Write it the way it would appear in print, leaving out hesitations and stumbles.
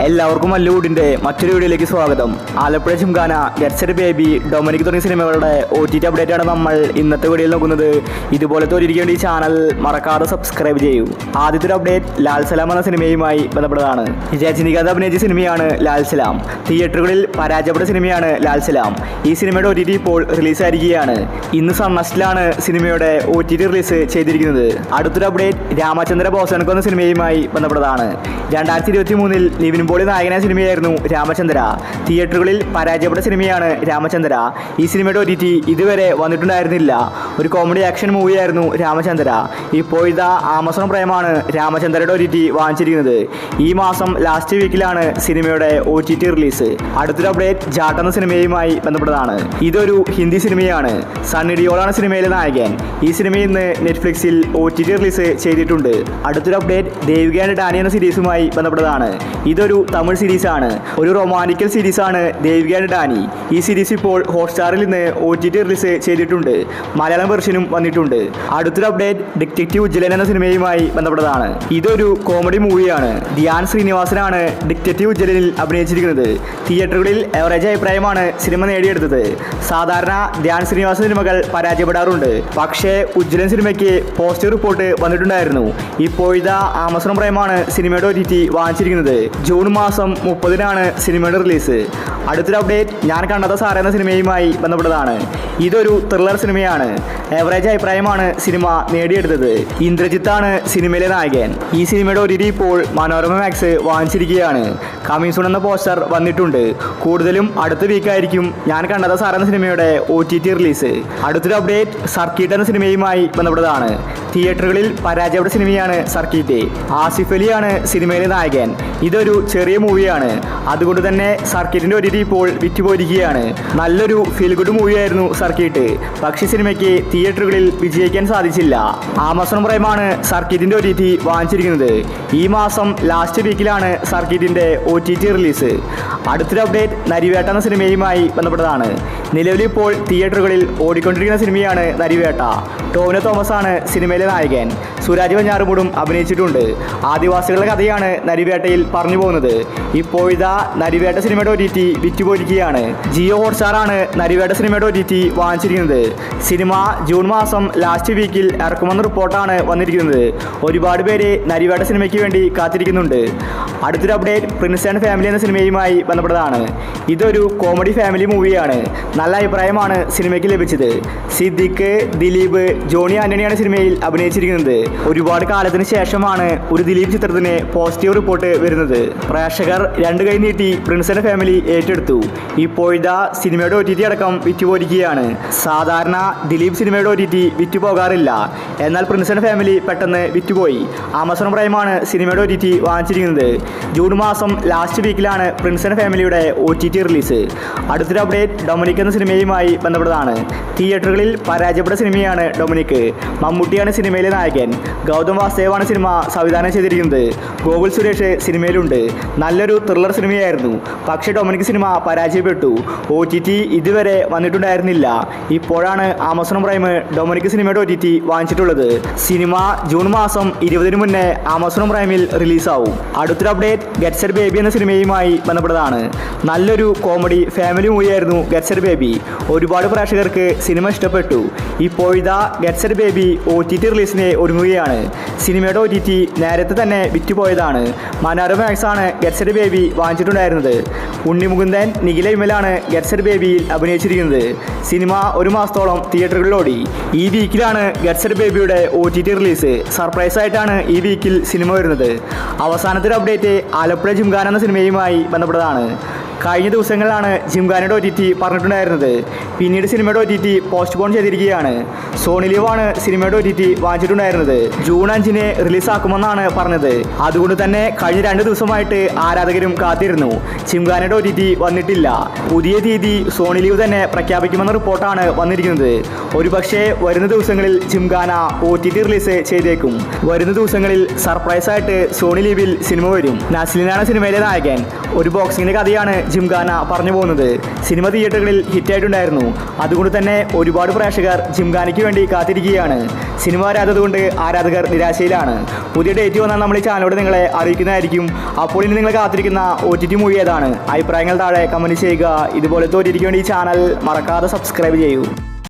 എല്ലാവർക്കും മല്ലൂടിൻ്റെ മറ്റൊരു വീഡിയോയിലേക്ക് സ്വാഗതം. Alappuzha gymkhana, get set baby, Dominic തുടങ്ങിയ സിനിമകളുടെ OTT അപ്ഡേറ്റ് ആണ് നമ്മൾ ഇന്നത്തെ വീഡിയോയിൽ നോക്കുന്നത്. ഇതുപോലത്തെ ഒരിക്കേണ്ട ഈ ചാനൽ മറക്കാതെ സബ്സ്ക്രൈബ് ചെയ്യൂ. ആദ്യത്തെ ഒരു അപ്ഡേറ്റ് ലാൽ സലാം എന്ന സിനിമയുമായി ബന്ധപ്പെട്ടതാണ്. രജനികാന്ത് അഭിനയിച്ച സിനിമയാണ് ലാൽ സലാം. തിയേറ്ററുകളിൽ പരാജയപ്പെട്ട സിനിമയാണ് ലാൽ സലാം. ഈ സിനിമയുടെ OTT ഇപ്പോൾ റിലീസായിരിക്കുകയാണ്. ഇന്ന് സൺനെസ്റ്റിലാണ് സിനിമയുടെ OTT റിലീസ് ചെയ്തിരിക്കുന്നത്. അടുത്തൊരു അപ്ഡേറ്റ് രാമചന്ദ്ര ബോസനക് എന്ന സിനിമയുമായി ബന്ധപ്പെട്ടതാണ്. 2023 നിവിൻ പോളി നായകനായ സിനിമയായിരുന്നു രാമചന്ദ്ര. തിയേറ്ററുകളിൽ പരാജയപ്പെട്ട സിനിമയാണ് രാമചന്ദ്ര. ഈ സിനിമയുടെ OTT ഇതുവരെ വന്നിട്ടുണ്ടായിരുന്നില്ല. ഒരു കോമഡി ആക്ഷൻ മൂവിയായിരുന്നു രാമചന്ദ്ര. ഇപ്പോൾ ഇതാ ആമസോൺ പ്രൈമാണ് രാമചന്ദ്രയുടെ OTT വാങ്ങിച്ചിരിക്കുന്നത്. ഈ മാസം ലാസ്റ്റ് വീക്കിലാണ് സിനിമയുടെ OTT റിലീസ്. അടുത്തൊരു അപ്ഡേറ്റ് ജാട്ട് എന്ന സിനിമയുമായി ബന്ധപ്പെട്ടതാണ്. ഇതൊരു ഹിന്ദി സിനിമയാണ്. സണ്ണി ഡിയോളാണ് സിനിമയിലെ നായകൻ. ഈ സിനിമ ഇന്ന് നെറ്റ്ഫ്ലിക്സിൽ OTT റിലീസ് ചെയ്തിട്ടുണ്ട്. അടുത്തൊരു അപ്ഡേറ്റ് ദേവിക ആൻഡ് ഡാനി എന്ന സീരീസുമായി ബന്ധപ്പെട്ടതാണ്. ഇതൊരു തമിഴ് സീരീസാണ്. ഒരു റൊമാൻറ്റിക്കൽ സീരീസാണ് ദേവിക ആൻഡ് ഡാനി. ഈ സീരീസ് ഇപ്പോൾ ഹോട്ട്സ്റ്റാറിൽ നിന്ന് OTT റിലീസ് ചെയ്തിട്ടുണ്ട്. മലയാളം വെർഷനും വന്നിട്ടുണ്ട്. അടുത്തൊരു അപ്ഡേറ്റ് ഡിറ്റക്റ്റീവ് ഉജ്ജ്വലൻ എന്ന സിനിമയുമായി ബന്ധപ്പെട്ടതാണ്. ഇതൊരു കോമഡി മൂവിയാണ്. ധ്യാൻ ശ്രീനിവാസനാണ് ഡിറ്റക്റ്റീവ് ഉജ്ജ്വലനിൽ അഭിനയിച്ചിരിക്കുന്നത്. തിയേറ്ററുകളിൽ എവറേജ് അഭിപ്രായമാണ് സിനിമ നേടിയെടുത്തത്. സാധാരണ ധ്യാൻ ശ്രീനിവാസ സിനിമകൾ പരാജയപ്പെടാറുണ്ട്. പക്ഷേ ഉജ്ജ്വലൻ സിനിമയ്ക്ക് പോസിറ്റീവ് റിപ്പോർട്ട് വന്നിട്ടുണ്ടായിരുന്നു. ഇപ്പോഴത്തെ ആമസോൺ പ്രൈമാണ് സിനിമയുടെ OTT വാങ്ങിച്ചിരിക്കുന്നത്. ജൂൺ മാസം 30-നാണ് സിനിമയുടെ റിലീസ്. അടുത്തൊരു അപ്ഡേറ്റ് ഞാൻ കണ്ടത സാർ എന്ന സിനിമയുമായി ബന്ധപ്പെട്ടതാണ്. ഇതൊരു ത്രില്ലർ സിനിമയാണ്. എവറേജ് അഭിപ്രായമാണ് സിനിമ നേടിയെടുത്തത്. ഇന്ദ്രജിത്താണ് സിനിമയിലെ നായകൻ. ഈ സിനിമയുടെ OTT ഇപ്പോൾ മനോരമ മാക്സ് വാങ്ങിച്ചിരിക്കുകയാണ്. കമ്മിങ് സൂൺ എന്ന പോസ്റ്റർ വന്നിട്ടുണ്ട്. കൂടുതലും അടുത്ത വീക്കായിരിക്കും ഞാൻ കണ്ടത സാർ എന്ന സിനിമയുടെ OTT റിലീസ്. അടുത്തൊരു അപ്ഡേറ്റ് സർക്കിട്ട് എന്ന സിനിമയുമായി ബന്ധപ്പെട്ടതാണ്. തിയേറ്ററുകളിൽ പരാജയപ്പെട്ട സിനിമയാണ് സർക്കിട്ട്. ആസിഫ് അലിയാണ് സിനിമയിലെ നായകൻ. ഇതൊരു ചെറിയ മൂവിയാണ്. അതുകൊണ്ട് തന്നെ സർക്കിറ്റിൻ്റെ OTT ഇപ്പോൾ വിറ്റുപോയിരിക്കുകയാണ്. നല്ലൊരു ഫീൽ ഗുഡ് മൂവിയായിരുന്നു സർക്കിട്ട്. പക്ഷേ സിനിമയ്ക്ക് തിയേറ്ററുകളിൽ വിജയിക്കാൻ സാധിച്ചില്ല. ആമസോൺ പ്രൈമാണ് സർക്കിറ്റിൻ്റെ OTT വാങ്ങിച്ചിരിക്കുന്നത്. ഈ മാസം ലാസ്റ്റ് വീക്കിലാണ് സർക്കിറ്റിൻ്റെ OTT റിലീസ്. അടുത്തൊരു അപ്ഡേറ്റ് നരിവേട്ട എന്ന സിനിമയുമായി ബന്ധപ്പെട്ടതാണ്. നിലവിലിപ്പോൾ തിയേറ്ററുകളിൽ ഓടിക്കൊണ്ടിരിക്കുന്ന സിനിമയാണ് നരിവേട്ട. ടോവിനോ തോമസ് ആണ് സിനിമയിലെ നായകൻ. സുരാജ് വെഞ്ഞാറുമൂടും അഭിനയിച്ചിട്ടുണ്ട്. ആദിവാസികളുടെ കഥയാണ് നരിവേട്ടയിൽ പറഞ്ഞു പോകുന്നത്. ഇപ്പോഴത്തെ നരിവേട്ട സിനിമയുടെ OTT വിറ്റുപോയിരിക്കുകയാണ്. ജിയോ ഹോട്ട്സ്റ്റാറാണ് നരിവേട്ട സിനിമയുടെ OTT വാങ്ങിച്ചിരിക്കുന്നത്. സിനിമ ജൂൺ മാസം ലാസ്റ്റ് വീക്കിൽ ഇറക്കുമെന്ന റിപ്പോർട്ടാണ് വന്നിരിക്കുന്നത്. ഒരുപാട് പേര് നരിവേട്ട സിനിമയ്ക്ക് വേണ്ടി കാത്തിരിക്കുന്നുണ്ട്. അടുത്തൊരു അപ്ഡേറ്റ് പ്രിൻസ് ആൻഡ് ഫാമിലി എന്ന സിനിമയുമായി ബന്ധപ്പെട്ടതാണ്. ഇതൊരു കോമഡി ഫാമിലി മൂവിയാണ്. നല്ല അഭിപ്രായമാണ് സിനിമയ്ക്ക് ലഭിച്ചത്. സിദ്ദിഖ്, ദിലീപ്, ജോണി ആന്റണിയാണ് സിനിമയിൽ അഭിനയിച്ചിരിക്കുന്നത്. ഒരുപാട് കാലത്തിന് ശേഷമാണ് ഒരു ദിലീപ് ചിത്രത്തിന് പോസിറ്റീവ് റിപ്പോർട്ട് വരുന്നത്. പ്രേക്ഷകർ രണ്ട് കൈ നീട്ടി പ്രിൻസ് ആൻഡ് ഫാമിലി ഏറ്റെടുത്തു. ഇപ്പോഴത്തെ സിനിമയുടെ OTT അടക്കം വിറ്റുപോയിരിക്കുകയാണ്. സാധാരണ ദിലീപ് സിനിമയുടെ OTT വിറ്റുപോകാറില്ല. എന്നാൽ പ്രിൻസ് ആൻഡ് ഫാമിലി പെട്ടെന്ന് വിറ്റുപോയി. ആമസോൺ പ്രൈമാണ് സിനിമയുടെ OTT വാങ്ങിച്ചിരിക്കുന്നത്. ജൂൺ മാസം ലാസ്റ്റ് വീക്കിലാണ് പ്രിൻസ് ആൻഡ് ഫാമിലിയുടെ OTT റിലീസ്. അടുത്തൊരു അപ്ഡേറ്റ് ഡൊമിനിക് എന്ന സിനിമയുമായി ബന്ധപ്പെട്ടതാണ്. തിയേറ്ററുകളിൽ പരാജയപ്പെട്ട സിനിമയാണ് ഡൊമിനിക്. മമ്മൂട്ടിയാണ് സിനിമയിലെ നായകൻ. ഗൗതം വാസുദേവാണ് സിനിമ സംവിധാനം ചെയ്തിരിക്കുന്നത്. ഗോകുൽ സുരേഷ് സിനിമയിലുണ്ട്. നല്ലൊരു ത്രില്ലർ സിനിമയായിരുന്നു. പക്ഷേ ഡൊമിനിക് സിനിമ പരാജയപ്പെട്ടു. OTT ഇതുവരെ വന്നിട്ടുണ്ടായിരുന്നില്ല. ഇപ്പോഴാണ് ആമസോൺ പ്രൈം ഡൊമിനിക് സിനിമയുടെ OTT വാങ്ങിച്ചിട്ടുള്ളത്. സിനിമ ജൂൺ മാസം 20-ന് മുന്നേ ആമസോൺ പ്രൈമിൽ റിലീസാവും. അടുത്തൊരു അപ്ഡേറ്റ് ഗെറ്റ് സെറ്റ് ബേബി എന്ന സിനിമയുമായി ബന്ധപ്പെട്ടതാണ്. നല്ലൊരു കോമഡി ഫാമിലി മൂവിയായിരുന്നു ഗെറ്റ് സെറ്റ് ബേബി. ഒരുപാട് പ്രേക്ഷകർക്ക് സിനിമ ഇഷ്ടപ്പെട്ടു. ഇപ്പോഴത്തെ ഗെറ്റ് സെറ്റ് ബേബി OTT റിലീസിന് ഒരുങ്ങുകയാണ്. സിനിമയുടെ OTT നേരത്തെ തന്നെ വിറ്റുപോയതാണ്. മനോരമ മാക്സ് ആണ് ഗെറ്റ് സെറ്റ് ബേബി വാങ്ങിച്ചിട്ടുണ്ടായിരുന്നത്. ഉണ്ണിമുകുന്ദൻ, നിഖില വിമലാണ് ഗെറ്റ് സെറ്റ് ബേബിയിൽ അഭിനയിച്ചിരിക്കുന്നത്. സിനിമ ഒരു മാസത്തോളം തിയേറ്ററുകളിൽ ഓടി. ഈ വീക്കിലാണ് ഗെറ്റ് സെറ്റ് ബേബിയുടെ OTT റിലീസ്. സർപ്രൈസ് ആയിട്ടാണ് ഈ വീക്കിൽ സിനിമ വരുന്നത്. അവസാനത്തെ ഒരു അപ്ഡേറ്റ് ആലപ്പുഴ ജിംഖാന എന്ന സിനിമയുമായി ബന്ധപ്പെട്ടതാണ്. കഴിഞ്ഞ ദിവസങ്ങളിലാണ് ജിംഖാനയുടെ OTT പറഞ്ഞിട്ടുണ്ടായിരുന്നത്. പിന്നീട് സിനിമയുടെ OTT പോസ്റ്റ്പോൺ ചെയ്തിരിക്കുകയാണ്. സോണി ലീവാണ് സിനിമയുടെ OTT വാങ്ങിച്ചിട്ടുണ്ടായിരുന്നത്. ജൂൺ 5-ന് റിലീസാക്കുമെന്നാണ് പറഞ്ഞത്. അതുകൊണ്ട് തന്നെ കഴിഞ്ഞ 2 ദിവസമായിട്ട് ആരാധകരും കാത്തിരുന്നു. ജിംഖാനയുടെ OTT വന്നിട്ടില്ല. പുതിയ തീയതി സോണി ലീവ് തന്നെ പ്രഖ്യാപിക്കുമെന്ന റിപ്പോർട്ടാണ് വന്നിരിക്കുന്നത്. ഒരുപക്ഷെ വരുന്ന ദിവസങ്ങളിൽ ജിംഖാന OTT റിലീസ് ചെയ്തേക്കും. വരുന്ന ദിവസങ്ങളിൽ സർപ്രൈസ് ആയിട്ട് സോണി ലീവിൽ സിനിമ വരും. നസ്ലിനാണ് സിനിമയിലെ നായകൻ. ഒരു ബോക്സിങ്ങിൻ്റെ കഥയാണ് ജിംഖാന പറഞ്ഞു പോകുന്നത്. സിനിമ തിയേറ്ററുകളിൽ ഹിറ്റായിട്ടുണ്ടായിരുന്നു. അതുകൊണ്ട് തന്നെ ഒരുപാട് പ്രേക്ഷകർ ജിംഖാനയ്ക്ക് വേണ്ടി കാത്തിരിക്കുകയാണ്. സിനിമ വരാത്തതുകൊണ്ട് ആരാധകർ നിരാശയിലാണ്. പുതിയ ഡേറ്റ് വന്നാൽ നമ്മൾ ഈ ചാനലോട് നിങ്ങളെ അറിയിക്കുന്നതായിരിക്കും. അപ്പോൾ ഇനി നിങ്ങൾ കാത്തിരിക്കുന്ന OTT മൂവി ഏതാണ്? അഭിപ്രായങ്ങൾ താഴെ കമൻറ്റ് ചെയ്യുക. ഇതുപോലത്തെ OTTക്ക് വേണ്ടി ഈ ചാനൽ മറക്കാതെ സബ്സ്ക്രൈബ് ചെയ്യൂ.